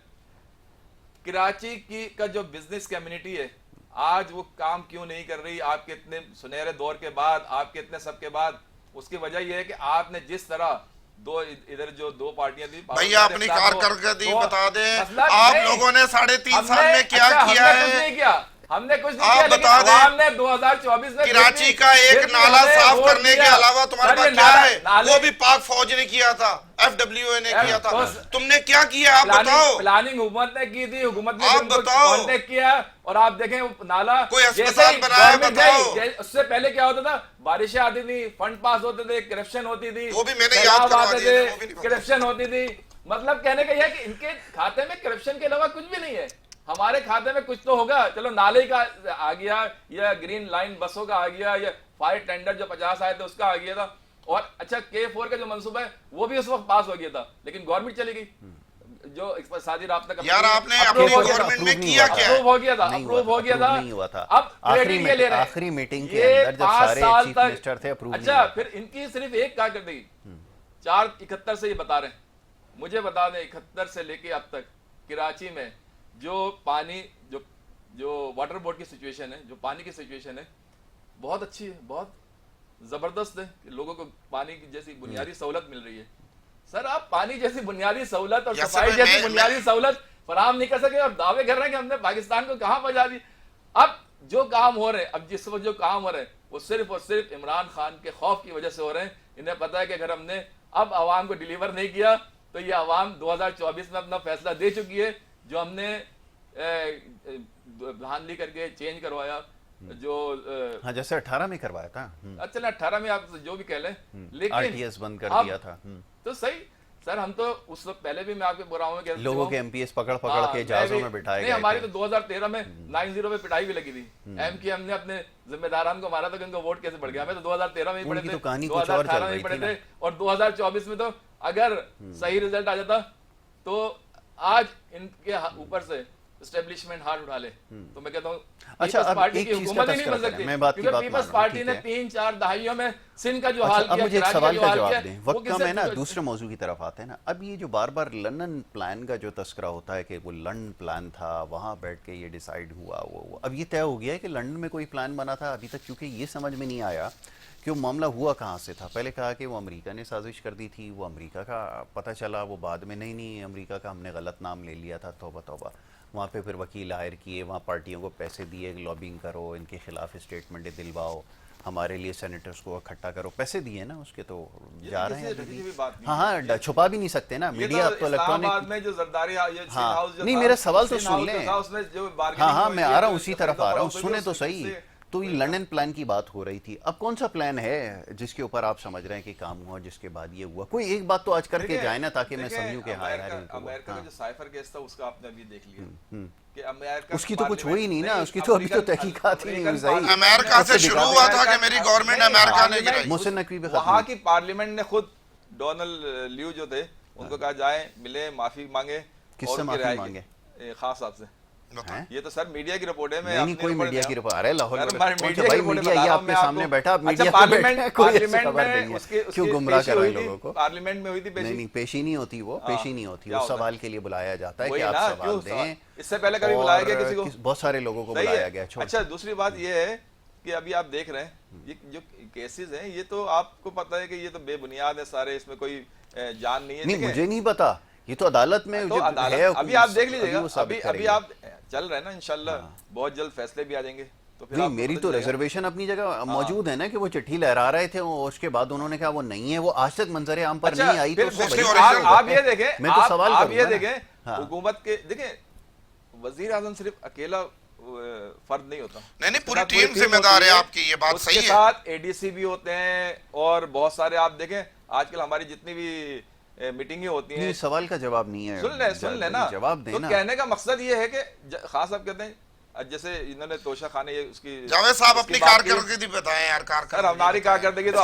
कराची की का जो बिजनेस कम्युनिटी है आज वो काम क्यों नहीं कर रही? आपके इतने सुनहरे दौर के बाद, आपके इतने सब के बाद, उसकी वजह यह है कि आपने जिस तरह इधर जो 2 पार्टियां थी, भैया अपनी कारकर्दगी बता दें। आप लोगों ने 3.5 साल में क्या किया है? हमने कुछ नहीं किया, लेकिन हमने 2024 में कराची का एक नाला साफ करने के अलावा तुम्हारे पास क्या है? वो भी पाक फौज ने किया था, FWA ने किया था। तुमने क्या किया आप बताओ? प्लानिंग हुकूमत ने की थी, हुकूमत ने आप बताओ कांटेक्ट किया, और आप देखें नाला कोई अस्पताल बनाया बताओ। उससे पहले क्या होता था? बारिशें आती थी, फंड पास होते थे, करप्शन होती थी, वो भी मैंने याद करवा दिया, करप्शन होती थी। मतलब कहने का यह कि इनके खाते में करप्शन के अलावा कुछ भी नहीं है। हमारे खाते में कुछ तो होगा, चलो नाले का आ गया, या ग्रीन लाइन बसों का आ गया, या फायर टेंडर जो 50 आए थे उसका आ गया था, और अच्छा K4 का जो मंसूबा है वो भी उस वक्त पास हो गया था, लेकिन गवर्नमेंट चली गई। जो इक्तिसादी राब्ता का यार आपने अपनी गवर्नमेंट में किया क्या? अप्रूव हो गया था, अप्रूव हो गया था, नहीं हुआ था। अब क्रेडिट के ले रहे हैं। आखिरी मीटिंग के अंदर जब सारे चीफ मिनिस्टर थे, अप्रूव नहीं अच्छा, फिर इनकी सिर्फ एक कारकर्दगी 471 से ये बता रहे हैं, मुझे बता दें 71 से लेके अब तक कराची में जो पानी जो वाटर बोर्ड की सिचुएशन है, जो पानी की सिचुएशन है, बहुत अच्छी है, बहुत ज़बरदस्त है कि लोगों को पानी की जैसी बुनियादी सहूलत मिल रही है। सर आप पानी जैसी बुनियादी सहूलत और सफाई जैसी बुनियादी सहूलत फराहम नहीं कर सके और दावे कर रहे हैं कि हमने पाकिस्तान को कहाँ पहुंचा दी। अब जो काम हो रहे हैं, अब जिस वक्त जो काम हो रहे हैं वो सिर्फ और सिर्फ इमरान खान के खौफ की वजह से हो रहे हैं। इन्हें पता है कि अगर हमने अब आवाम को डिलीवर नहीं किया तो ये आवाम 2024 में अपना फैसला दे चुकी है। जो हमने धांधली करके चेंज करवाया, जो हाँ जैसे 18 में करवाया था, अच्छा 18 में आप जो भी कह लें, लेकिन आरटीएस बंद कर दिया था। तो सही सर, हम तो उस वक्त पहले भी मैं आपके बुरा हूँ कि लोगों के एमपीएस पकड़ के जहाजों में बिठाए गए। हमारी तो 2013 में 9-0 पे पिटाई भी लगी थी। एमकेएम ने अपने जिम्मेदारान को मारा था कि उनका वोट कैसे बढ़ गया। हमें तो 2013 में ही पड़े थे, 2018 में ही पड़े थे, और 2024 में तो अगर सही रिजल्ट आ जाता तो आज इनके ऊपर से एस्टेब्लिशमेंट हाथ उठा ले। तो मैं कहता हूँ अच्छा, अब पार्टी एक की चीज हुकूमत का ही नहीं बन तस्करा सकती, मैं बात की क्योंकि बात पीपल्स मान पार्टी रहा ने हूँ, 3-4 दहाइयों में सिंध का जो अच्छा, हाल अब किया, मुझे एक कराची सवाल जो का हाल जवाब किया, दें, वो वक्त किससे कम है ना, पूछा- दूसरे मौजू की तरफ आते हैं ना। अब ये जो बार बार लंदन प्लान का जो तस्करा होता है कि वो लंदन प्लान था, वहाँ बैठ के ये डिसाइड हुआ, वो अब ये तय हो गया है कि लंदन में कोई प्लान बना था अभी तक, क्योंकि ये समझ में नहीं आया कि वो मामला हुआ कहाँ से था। पहले कहा कि वो अमेरिका ने साजिश कर दी थी, वो अमेरिका का पता चला, वो बाद में नहीं अमेरिका का हमने गलत नाम ले लिया था, तौबा तौबा। वहाँ पे फिर वकील हायर किए, वहाँ पार्टियों को पैसे दिए, लॉबिंग करो, इनके खिलाफ स्टेटमेंटें दिलवाओ, हमारे लिए सेनेटर्स को इकट्ठा करो, पैसे दिए ना उसके, तो जा रहे हैं अभी भी। हाँ छुपा भी नहीं सकते ना मीडिया, अब तो इलेक्ट्रॉनिक में जो जरदारी हाँ नहीं, मेरा सवाल तो सुन लें। हाँ मैं आ रहा हूँ, उसी तरफ आ रहा हूँ, सुने तो सही। तो ये लंदन प्लान की बात हो रही थी, अब कौन सा प्लान है जिसके ऊपर आप समझ रहे हैं कि काम हुआ, जिसके बाद ये हुआ? कोई एक बात तो आज करके जाए ना, ताकि मैं समझूं कि हाँ यार अमेरिका का जो साइफर केस था उसका आपने अभी देख लिया कि अमेरिका उसकी तो कुछ हुई नहीं ना, उसकी तो अभी तो तहकीकात ही नहीं हुई सही। अमेरिका से शुरू हुआ था कि मेरी गवर्नमेंट अमेरिका ने गिराई। मुहसिन नकवी पे वहाँ की पार्लियामेंट ने खुद डोनाल्ड ल्यू जो थे उनको कहा जाए मिले, माफी मांगे। किससे माफी मांगे? खान साहब से। ये तो सर मीडिया की रिपोर्ट है। नहीं कोई मीडिया की रिपोर्ट, अरे लाहौर भाई मीडिया ये आपके सामने बैठा, आप मीडिया पार्लियामेंट में क्यों गुमराह कर रहे हैं लोगों को? पार्लियामेंट में हुई थी पेशी। नहीं पेशी नहीं होती, वो पेशी नहीं होती, वो सवाल के लिए बुलाया जाता है कि आप सवाल दें। इससे पहले कभी बुलाया गया किसी को? बहुत सारे लोगों को बुलाया गया। अच्छा दूसरी बात ये है कि अभी आप देख रहे हैं ये जो केसेस हैं, ये तो आपको पता है कि ये तो बेबुनियाद है सारे, इसमें कोई जान नहीं है। नहीं मुझे नहीं पता, ये तो अदालत में तो है। अभी आप देख लीजिएगा, अभी आप चल रहे हैं ना, इंशाल्लाह बहुत जल्द फैसले भी आ जाएंगे। तो फिर नहीं मेरी तो रिजर्वेशन अपनी जगह मौजूद है ना, कि वो चिट्ठी लहरा रहे थे, उसके बाद उन्होंने कहा वो नहीं है, वो आज तक मंजर आम पर नहीं आई। तो आप ये देखें, मैं तो सवाल आप ये देखें हुकूमत के, देखें वजीर आजम सिर्फ अकेला फर्द नहीं होता, नहीं पूरी टीम जिम्मेदार है आपकी, ये बात सही है। उसके साथ एडीसी भी होते हैं और बहुत सारे, आप देखें आजकल हमारी जितनी भी मीटिंगें होती हैं। सवाल का जवाब नहीं है, सुन ले ना, जवाब देना। तो कहने का मकसद ये है कि खास साहब कहते हैं, जैसे इन्होंने तोशा खाने ये उसकी जावेद साहब अपनी कारकर्दगी बताएं यार। सर हमारी कारकर्दगी तो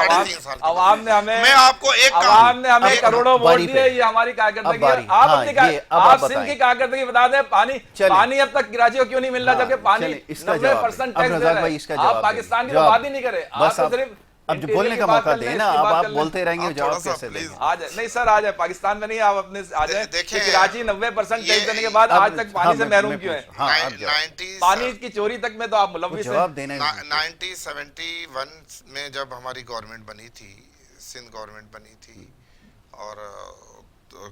आवाम ने हमें, मैं आपको एक आवाम ने हमें करोड़ों वोट दिए, ये हमारी कारकर्दगी। आप अपनी आप सिंध की कारकर्दगी बता दें। पानी अब तक कराची को क्यों नहीं मिल रहा, जबकि पानी 90% टैक्स दे रहे हैं। आप पाकिस्तान की बात ही नहीं करें, आप तो सिर्फ अब जो बोलने का मौका देना, अब आप बोलते रहेंगे, जवाब कैसे देंगे? आ जाए नहीं सर, आ जाए पाकिस्तान में नहीं, आप अपने आ जाए। देखिए कराची 90% टैक्स देने के बाद आज तक पानी से महरूम क्यों है? पानी की चोरी तक में तो आप मुलव्विस हैं। 1971 में जब हमारी गवर्नमेंट बनी थी, सिंध गवर्नमेंट बनी थी, और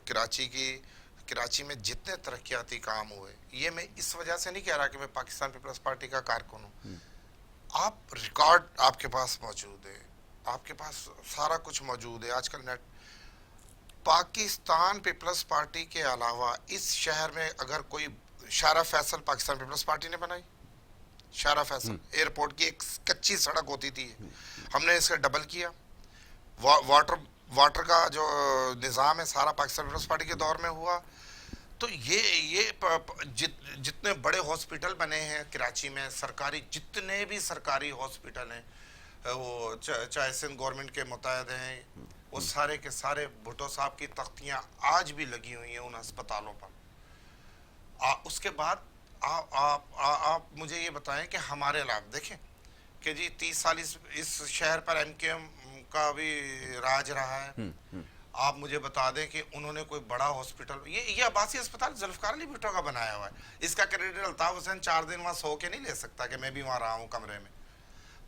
कराची में जितने तरक्याती काम हुए, ये मैं इस वजह से नहीं कह रहा कि मैं पाकिस्तान पीपल्स पार्टी का कारकुन हूँ। आप रिकॉर्ड आपके पास मौजूद है, आपके पास सारा कुछ मौजूद है। आजकल नेट पाकिस्तान पीपल्स पार्टी के अलावा इस शहर में अगर कोई, शारा फैसल पाकिस्तान पीपल्स पार्टी ने बनाई, शारा फैसल एयरपोर्ट की एक कच्ची सड़क होती थी, हमने इसका डबल किया। वाटर का जो निज़ाम है सारा पाकिस्तान पीपल्स पार्टी के दौर में हुआ। तो ये जितने बड़े हॉस्पिटल बने हैं कराची में, सरकारी जितने भी सरकारी हॉस्पिटल हैं, वो चाहे सिंध गवर्नमेंट के मुताहिद हैं, वो सारे के सारे भुट्टो साहब की तख्तियाँ आज भी लगी हुई हैं उन अस्पतालों पर। उसके बाद आप मुझे ये बताएं कि हमारे अलावा देखें कि जी 30 साल इस शहर पर एमकेएम का भी राज रहा है, आप मुझे बता दें कि उन्होंने कोई बड़ा हॉस्पिटल, ये आबासी अस्पताल जुल्फकार अली भुट्टो का बनाया हुआ है, इसका क्रेडिट अल्ताफ हुसैन 4 दिन वहाँ सो के नहीं ले सकता कि मैं भी वहाँ रहा हूँ कमरे में।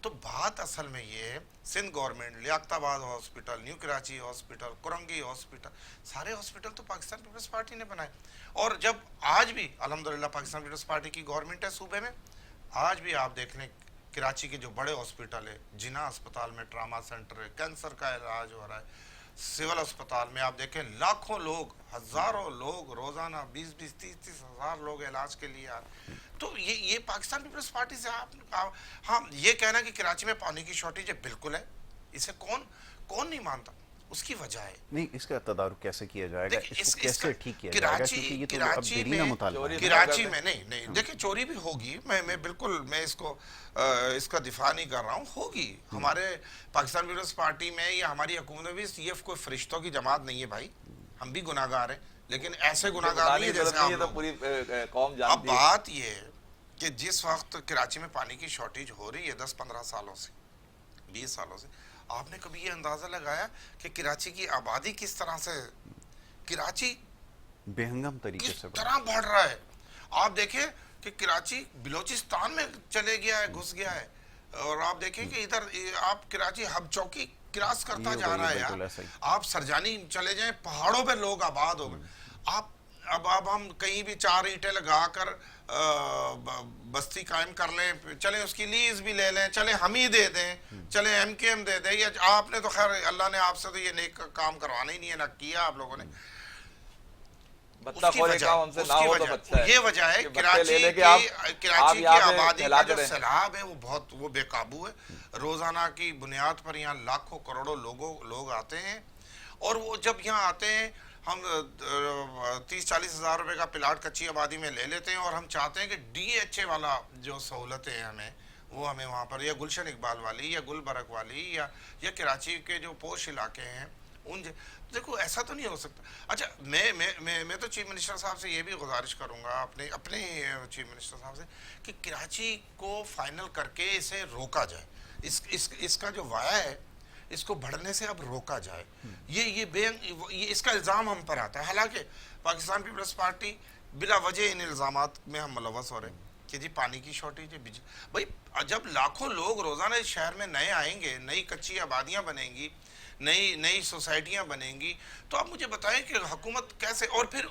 तो बात असल में ये, Sindh government, Liaquatabad hospital, new Karachi hospital, Korangi hospital, सारे हॉस्पिटल तो पाकिस्तान पीपल्स पार्टी ने बनाए। और जब आज भी अल्हम्दुलिल्लाह पाकिस्तान पीपल्स पार्टी की गवर्नमेंट है सूबे में, आज भी आप देख लें कराची के जो बड़े हॉस्पिटल है, जिना अस्पताल में ट्रामा सेंटर है, कैंसर का इलाज हो रहा है, सिविल अस्पताल में आप देखें लाखों लोग, हजारों लोग रोजाना 20-20, 30-30 हजार लोग इलाज के लिए आ रहे हैं। तो ये पाकिस्तान पीपल्स पार्टी से आप हाँ, ये कहना कि कराची में पानी की शॉर्टेज है, बिल्कुल है, इसे कौन नहीं मानता। उसकी वजह है नहीं, इसका तदारुक कैसे किया जाएगा, इसको कैसे ठीक किया जाएगा, कराची क्योंकि ये तो अब देरीना मुतालबा है। कराची में नहीं देखिए, चोरी भी होगी, मैं बिल्कुल मैं इसका दिफा नहीं कर रहा हूँ, होगी। हमारे पाकिस्तान पीपल्स पार्टी में या हमारी हुकूमत में भी ये कोई फरिश्तों की जमात नहीं है भाई, हम भी गुनाहगार हैं, लेकिन ऐसे गुनाहगार नहीं है जैसे आप लोग। पूरी कौम जानती है। अब बात ये है कि जिस वक्त कराची में पानी की शॉर्टेज हो रही है 10-15 सालों से, 20 सालों से, आपने कभी ये अंदाजा लगाया कि कराची की आबादी किस तरह से, कराची बेहंगम तरीके किस से तरह बढ़ रहा है। आप देखें कि कराची बलोचिस्तान में चले गया है, घुस गया है, और आप देखें कि इधर आप कराची हब चौकी क्रॉस करता जा रहा है यार। आप सरजानी चले जाएं, पहाड़ों पे लोग आबाद हो गए। आप अब हम कहीं भी 4 ईंटें लगाकर बस्ती कायम कर लें, चले उसकी लीज भी ले लें, चले हम ही दे दें, चले MKM दे दें, या आपने तो खैर अल्लाह ने आपसे तो ये नेक काम करवाना ही नहीं है, ना किया आप लोगों ने। ये वजह है कराची की आबादी का जो सैलाब है वो बेकाबू है। रोजाना की बुनियाद पर यहाँ लाखों करोड़ों लोग आते हैं, और वो जब यहाँ आते हैं हम 30-40 हज़ार रुपए का प्लाट कच्ची आबादी में ले लेते हैं, और हम चाहते हैं कि DHA वाला जो सहूलतें हैं हमें, वो हमें वहाँ पर, या गुलशन इकबाल वाली, या गुलबर्ग वाली, या कराची के जो पोश इलाके हैं उन, देखो ऐसा तो नहीं हो सकता। अच्छा, मैं तो चीफ मिनिस्टर साहब से ये भी गुजारिश करूँगा, अपने चीफ मिनिस्टर साहब से, कि कराची को फाइनल करके इसे रोका जाए, इसका जो वाया है इसको बढ़ने से अब रोका जाए। ये इसका इल्ज़ाम हम पर आता है, हालांकि पाकिस्तान पीपल्स पार्टी बिला वजह इन इल्ज़ामात में हम मुलव्वस हो रहे हैं कि जी पानी की शॉर्टेज है, भाई जब लाखों लोग रोज़ाना इस शहर में नए आएंगे, नई कच्ची आबादियाँ बनेंगी, नई सोसाइटियाँ बनेंगी, तो आप मुझे बताएं कि हुकूमत कैसे, और फिर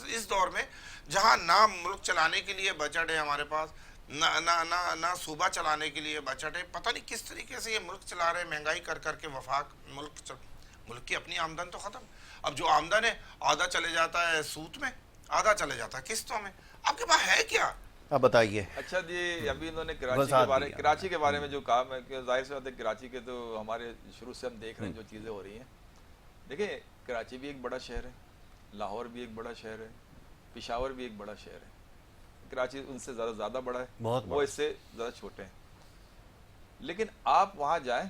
इस दौर में जहाँ ना मुल्क चलाने के लिए बजट है हमारे पास, ना सूबा चलाने के लिए बजट है, पता नहीं किस तरीके से ये मुल्क चला रहे हैं, महंगाई कर करके वफाक मुल्क की अपनी आमदन तो ख़त्म। अब जो आमदन है आधा चले जाता है सूद में, आधा चले जाता है किस्तों में, आपके पास है क्या? अब बताइए। अच्छा जी, अभी इन्होंने कराची के बारे में जो कहा, मैं जाहिर सी बात है कराची के तो हमारे शुरू से हम देख रहे हैं जो चीज़ें हो रही हैं। देखिए, कराची भी एक बड़ा शहर है, लाहौर भी एक बड़ा शहर है, पेशावर भी एक बड़ा शहर है। कराची उनसे ज़्यादा बड़ा है, वो इससे ज़्यादा छोटे हैं। लेकिन आप वहाँ जाएं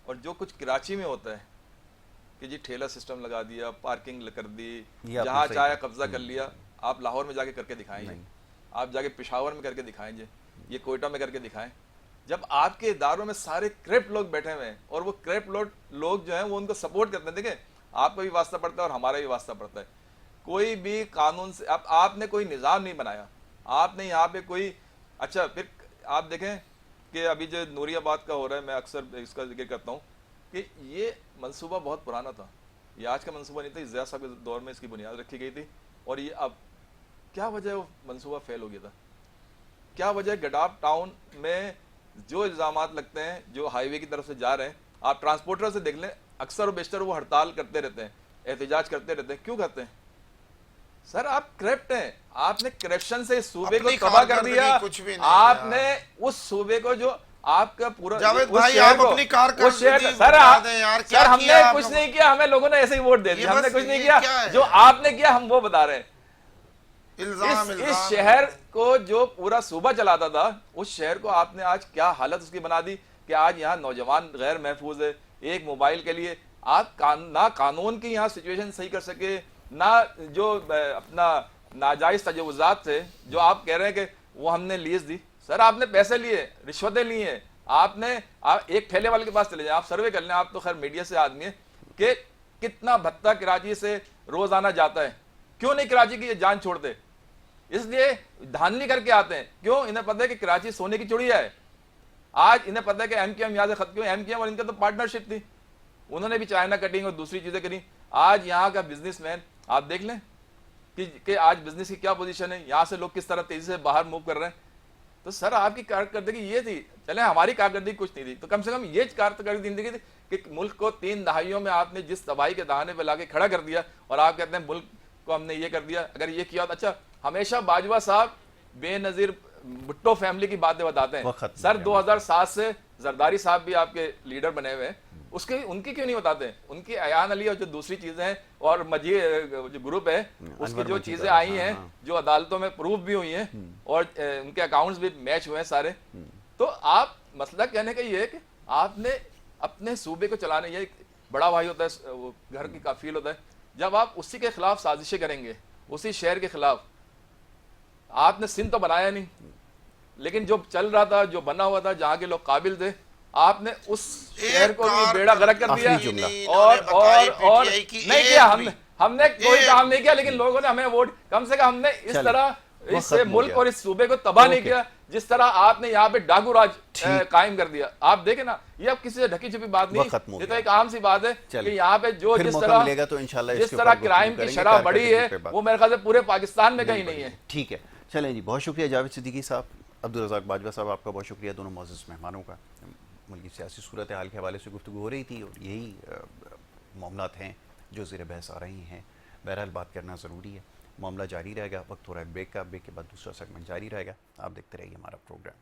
और जो कुछ कराची में होता है कि जी ठेला सिस्टम लगा दिया, पार्किंग कर दी, जहाँ चाहे कब्जा कर लिया, आप लाहौर में जाके करके दिखाएंगे, आप जाके पेशावर में करके दिखाएंगे, ये कोयटा में करके दिखाएं। जब आपके इदारों में सारे करप्ट लोग बैठे हुए हैं और वो करप्ट लोग जो हैं वो उनको सपोर्ट करते हैं, देखें आपका भी वास्ता पड़ता है और हमारा भी वास्ता पड़ता है। कोई भी कानून से आपने कोई निज़ाम नहीं बनाया, आपने यहाँ पे कोई, अच्छा फिर आप देखें कि अभी जो नूरियाबाद का हो रहा है, मैं अक्सर इसका जिक्र करता हूँ कि ये मंसूबा बहुत पुराना था, ये आज का मंसूबा नहीं था, ज़िया साहब के दौर में इसकी बुनियाद रखी गई थी, और ये अब क्या वजह है वो मंसूबा फेल हो गया था? क्या वजह? गडाफ टाउन में जो इल्ज़ामात लगते हैं, जो हाईवे की तरफ से जा रहे हैं, आप ट्रांसपोर्टर से देख लें, अक्सर और बेशतर वो हड़ताल करते रहते हैं, एहतजाज करते रहते हैं। क्यों करते हैं? सर आप करप्ट हैं, आपने करप्शन से इस सूबे को तबाह कर दिया, आपने उस सूबे को जो आपका पूरा जावेद भाई आप अपनी कारकर्दगी बता दें यार, सर हमने कुछ नहीं किया, हमें लोगों ने ऐसे ही वोट दे दिया, हमने कुछ नहीं किया, जो आपने किया हम वो बता रहे हैं। इस शहर को जो पूरा सूबा चलाता था, उस शहर को आपने आज क्या हालत उसकी बना दी कि आज यहाँ नौजवान गैर महफूज है। एक मोबाइल के लिए आप ना कानून की यहाँ सिचुएशन सही कर सके, ना जो अपना नाजायज तजवुजात थे जो आप कह रहे हैं कि वो हमने लीज दी। सर आपने पैसे लिए, रिश्वतें ली हैं, आप एक ठेले वाले के पास चले जाए, आप सर्वे कर लें, आप तो खैर मीडिया से आदमी है, कि कितना भत्ता कराची से रोजाना जाता है, क्यों नहीं कराची की ये जान छोड़ते? इसलिए धांधली करके आते हैं। क्यों? इन्हें पता है कि कराची सोने की चिड़िया है। आज इन्हें पता है कि एमकेएम यहाँ से खत्म, क्यों? एमकेएम और इनका तो पार्टनरशिप थी, उन्होंने भी चाइना कटिंग और दूसरी चीजें करी। आज यहाँ का बिजनेसमैन आप देख लें कि आज बिजनेस की क्या पोजीशन है, यहाँ से लोग किस तरह तेजी से बाहर मूव कर रहे हैं। तो सर आपकी कारकर्दगी ये थी, चले हमारी कारकर्दगी कुछ नहीं थी, तो कम से कम ये कारकर्दगी जिंदगी थी कि मुल्क को 3 दहाइयों में आपने जिस तबाही के दहाने पे लाके खड़ा कर दिया, और आप कहते हैं मुल्क को हमने ये कर दिया। अगर ये किया तो अच्छा, हमेशा बाजवा साहब बेनजीर भुट्टो फैमिली की बातें बताते हैं। सर 2007 से जरदारी साहब भी आपके लीडर बने हुए हैं, उसके उनकी क्यों नहीं बताते? उनकी अयान अली और जो दूसरी चीजें हैं और जो ग्रुप है उसकी जो चीजें आई हैं, जो अदालतों में प्रूफ भी हुई हैं और उनके अकाउंट्स भी मैच हुए हैं सारे। तो आप मसला कहने का ये है कि आपने अपने सूबे को चलाने, ये बड़ा भाई होता है, वो घर की काफिल होता है, जब आप उसी के खिलाफ साजिशें करेंगे, उसी शहर के खिलाफ, आपने सिंध तो बनाया नहीं, लेकिन जो चल रहा था, जो बना हुआ था, जहां के लोग काबिल थे, आपने उस शहर को भी बेड़ा गर्क कर दिया। और नहीं किया, हमने कोई काम नहीं किया, लेकिन लोगों ने हमें वोट, कम से कम हमने इस तरह इस मुल्क और इस सूबे को तबाह नहीं किया जिस तरह आपने यहाँ पे डाकू राज कायम कर दिया। आप देखें ना, ये अब किसी से ढकी छुपी बात नहीं, ये तो एक आम सी बात है कि यहाँ पे जो जिस तरह क्राइम की शरह बढ़ी है, वो मेरे ख्याल से पूरे पाकिस्तान में कहीं नहीं है। ठीक है, चलें जी, बहुत शुक्रिया जावेद सिद्दीकी साहब, अब्दुल रज़ाक बाजवा साहब, आपका बहुत शुक्रिया, दोनों मौजूद मेहमानों का। मुल्क की सियासी सूरत हाल के हवाले से गुफ्तगू हो रही थी और यही मामलात हैं जो ज़ेर बहस आ रही हैं। बहरहाल बात करना ज़रूरी है, मामला जारी रहेगा। वक्त हो रहा है ब्रेक का, ब्रेक के बाद दूसरा सेगमेंट जारी रहेगा। आप देखते रहिए हमारा प्रोग्राम।